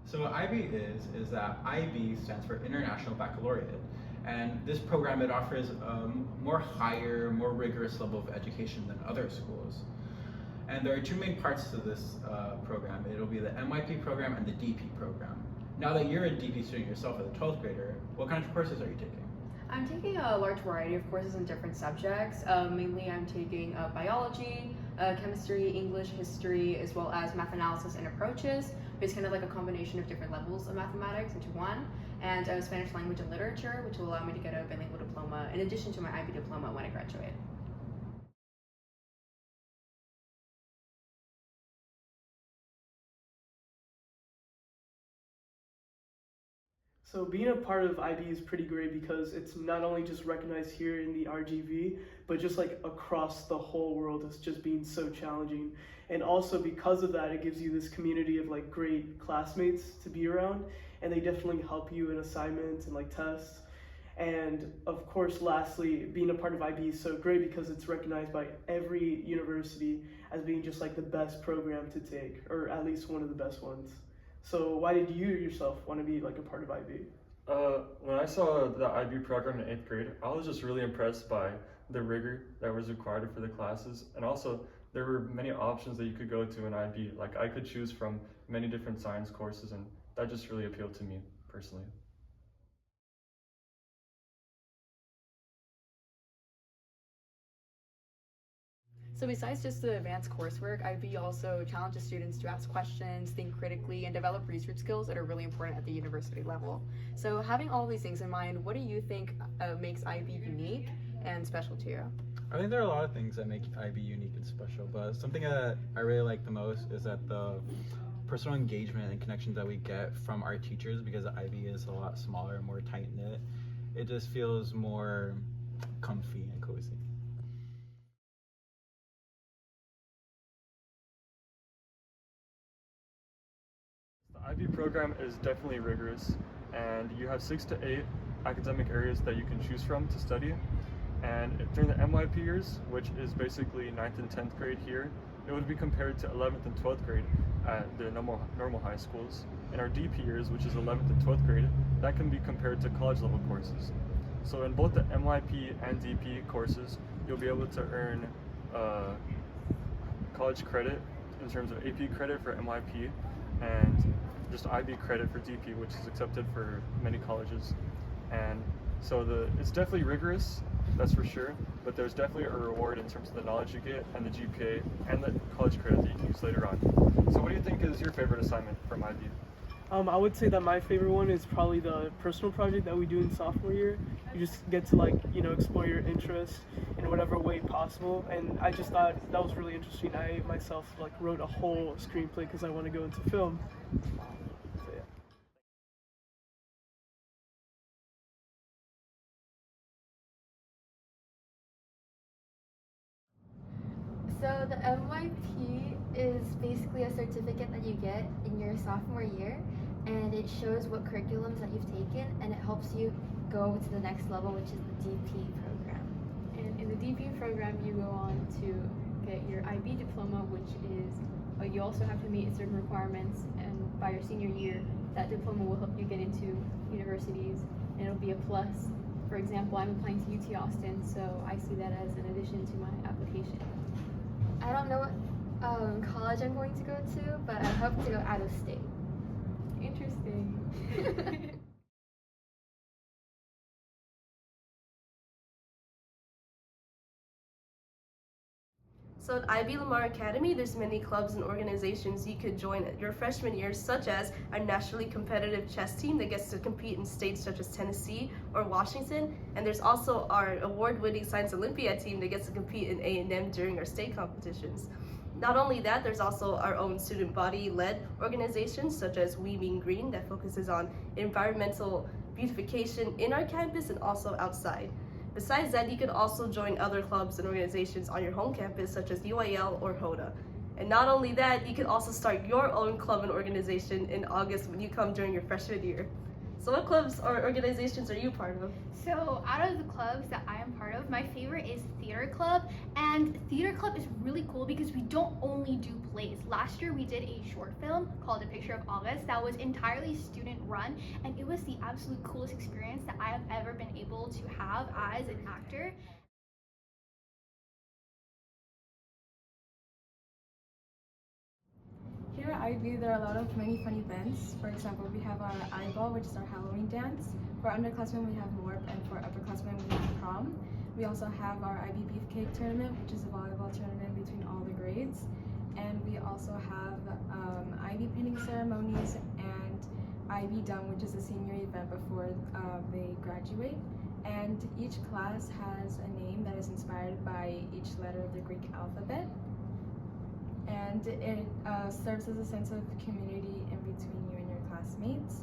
So what IB is that IB stands for International Baccalaureate, and this program it offers a more higher, more rigorous level of education than other schools. And there are two main parts to this program. It'll be the MYP program and the DP program. Now that you're a DP student yourself as a 12th grader, what kind of courses are you taking? I'm taking a large variety of courses in different subjects. Mainly I'm taking biology, chemistry, English, history, as well as math analysis and approaches. It's kind of like a combination of different levels of mathematics into one, and Spanish language and literature, which will allow me to get a bilingual diploma in addition to my IB diploma when I graduate. So being a part of IB is pretty great because it's not only just recognized here in the RGV, but just like across the whole world. It's just being so challenging. And also because of that, it gives you this community of like great classmates to be around, and they definitely help you in assignments and like tests. And of course, lastly, being a part of IB is so great because it's recognized by every university as being just like the best program to take, or at least one of the best ones. So why did you yourself want to be like a part of IB? When I saw the IB program in 8th grade, I was just really impressed by the rigor that was required for the classes, and also there were many options that you could go to in IB. Like I could choose from many different science courses, and that just really appealed to me personally. So besides just the advanced coursework, IB also challenges students to ask questions, think critically, and develop research skills that are really important at the university level. So having all these things in mind, what do you think makes IB unique and special to you? I think there are a lot of things that make IB unique and special, but something that I really like the most is that the personal engagement and connections that we get from our teachers, because IB is a lot smaller and more tight-knit. It just feels more comfy and cozy. The IB program is definitely rigorous, and you have 6 to 8 academic areas that you can choose from to study. And during the MYP years, which is basically 9th and 10th grade here, it would be compared to 11th and 12th grade at the normal high schools. In our DP years, which is 11th and 12th grade, that can be compared to college level courses. So in both the MYP and DP courses, you'll be able to earn college credit in terms of AP credit for MYP and just IB credit for DP, which is accepted for many colleges. And so it's definitely rigorous, that's for sure, but there's definitely a reward in terms of the knowledge you get and the GPA and the college credit that you can use later on. So what do you think is your favorite assignment from IB? I would say that my favorite one is probably the personal project that we do in sophomore year. You just get to explore your interests in whatever way possible, and I just thought that was really interesting. I myself wrote a whole screenplay because I want to go into film. So yeah. So the MYP is basically a certificate that you get in your sophomore year, and it shows what curriculums that you've taken, and it helps you go to the next level, which is the DP program. And in the DP program, you go on to get your IB diploma, which is, you also have to meet certain requirements, and by your senior year, that diploma will help you get into universities, and it'll be a plus. For example, I'm applying to UT Austin, so I see that as an addition to my application. I don't know what college I'm going to go to, but I hope to go out of state. Interesting. So at IB Lamar Academy, there's many clubs and organizations you could join at your freshman year, such as a nationally competitive chess team that gets to compete in states such as Tennessee or Washington. And there's also our award-winning Science Olympiad team that gets to compete in A&M during our state competitions. Not only that, there's also our own student body-led organizations such as We Mean Green that focuses on environmental beautification in our campus and also outside. Besides that, you could also join other clubs and organizations on your home campus such as UIL or HODA. And not only that, you can also start your own club and organization in August when you come during your freshman year. So what clubs or organizations are you part of? So out of the clubs that I am part of, my favorite is theater club. And theater club is really cool because we don't only do plays. Last year we did a short film called A Picture of August that was entirely student run, and it was the absolute coolest experience that I have ever been able to have as an actor. Here at IB, there are a lot of many fun events. For example, we have our eyeball, which is our Halloween dance. For underclassmen, we have warp, and for upperclassmen, we have prom. We also have our IB beefcake tournament, which is a volleyball tournament between all the grades. And we also have IB pinning ceremonies and IB Dum, which is a senior event before they graduate. And each class has a name that is inspired by each letter of the Greek alphabet. And it serves as a sense of community in between you and your classmates.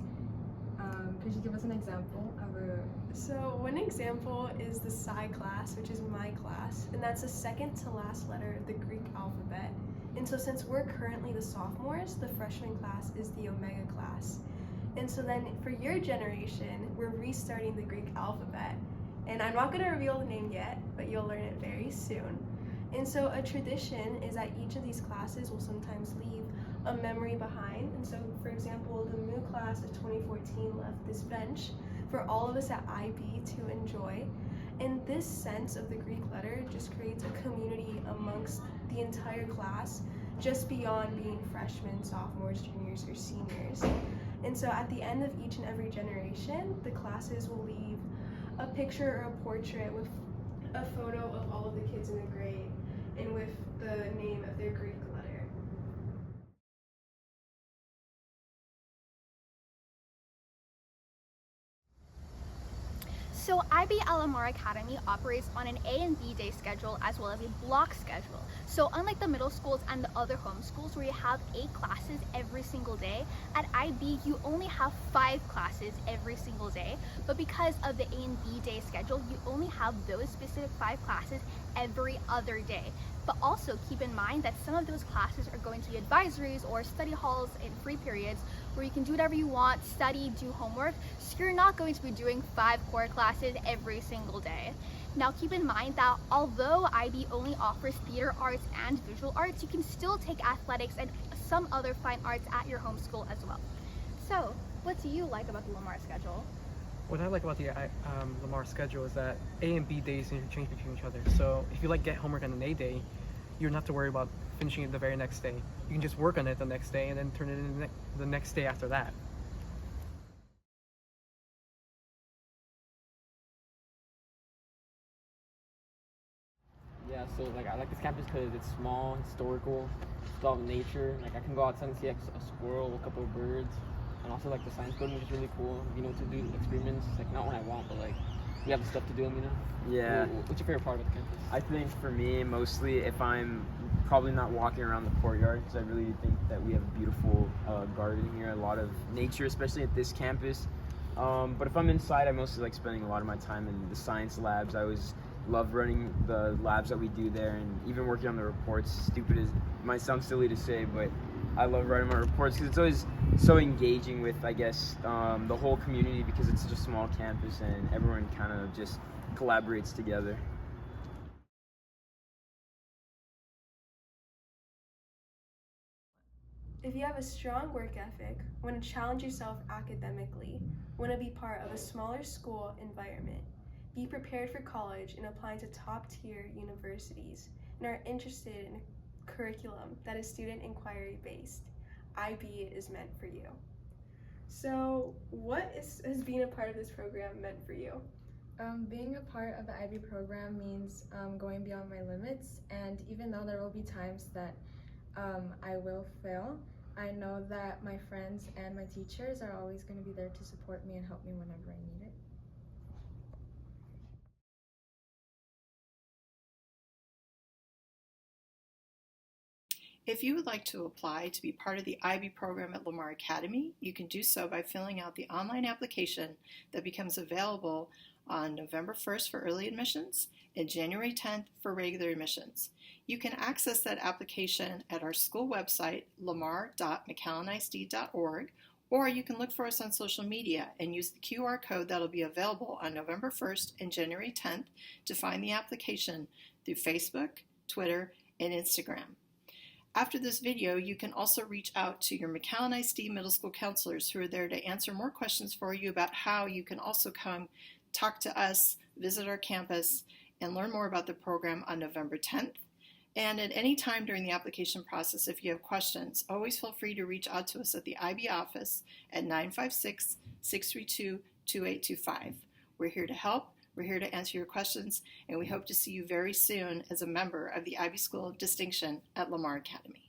Could you give us an example of a... So one example is the Psi class, which is my class, and that's the second to last letter of the Greek alphabet. And so since we're currently the sophomores, the freshman class is the Omega class. And so then for your generation, we're restarting the Greek alphabet. And I'm not going to reveal the name yet, but you'll learn it very soon. And so a tradition is that each of these classes will sometimes leave a memory behind. And so, for example, the Mu class of 2014 left this bench for all of us at IB to enjoy. And this sense of the Greek letter just creates a community amongst the entire class, just beyond being freshmen, sophomores, juniors, or seniors. And so at the end of each and every generation, the classes will leave a picture or a portrait with a photo of all of the kids in the grade and with the name of their Greek letter. So IB at Lamar Academy operates on an A and B day schedule as well as a block schedule. So unlike the middle schools and the other homeschools where you have 8 classes every single day, at IB you only have 5 classes every single day. But because of the A and B day schedule, you only have those specific 5 classes every other day. But also keep in mind that some of those classes are going to be advisories or study halls in free periods where you can do whatever you want, study, do homework, so you're not going to be doing 5 core classes every single day. Now keep in mind that although IB only offers theater arts and visual arts, you can still take athletics and some other fine arts at your home school as well. So what do you like about the Lamar schedule? What I like about the Lamar schedule is that A and B days interchange between each other. So if you get homework on an A day, you don't have to worry about finishing it the very next day. You can just work on it the next day and then turn it in the next day after that. Yeah, so I like this campus because it's small, historical, it's all nature. I can go outside and see a squirrel, a couple of birds, and also the science building, which is really cool. To do experiments, not when I want, but we have the stuff to do them. Yeah. What's your favorite part of the campus? I think for me, mostly if I'm probably not walking around the courtyard, because I really think that we have a beautiful garden here, a lot of nature, especially at this campus. But if I'm inside, I mostly like spending a lot of my time in the science labs. I always love running the labs that we do there, and even working on the reports. Stupid as might sound silly to say, but I love writing my reports because it's always so engaging with, I guess, the whole community, because it's such a small campus and everyone kind of just collaborates together. If you have a strong work ethic, want to challenge yourself academically, want to be part of a smaller school environment, be prepared for college and applying to top-tier universities, and are interested in a curriculum that is student inquiry based, IB is meant for you. So what has being a part of this program meant for you? Being a part of the IB program means going beyond my limits, and even though there will be times that I will fail, I know that my friends and my teachers are always going to be there to support me and help me whenever I need it. If you would like to apply to be part of the IB program at Lamar Academy, you can do so by filling out the online application that becomes available on November 1st for early admissions and January 10th for regular admissions. You can access that application at our school website, lamar.mcallenisd.org, Or you can look for us on social media and use the QR code that'll be available on November 1st and January 10th to find the application through Facebook, Twitter, and Instagram. After this video, you can also reach out to your McAllen ISD Middle School counselors who are there to answer more questions for you about how you can also come talk to us, visit our campus, and learn more about the program on November 10th. And at any time during the application process, if you have questions, always feel free to reach out to us at the IB office at 956-632-2825. We're here to help, we're here to answer your questions, and we hope to see you very soon as a member of the IB School of Distinction at Lamar Academy.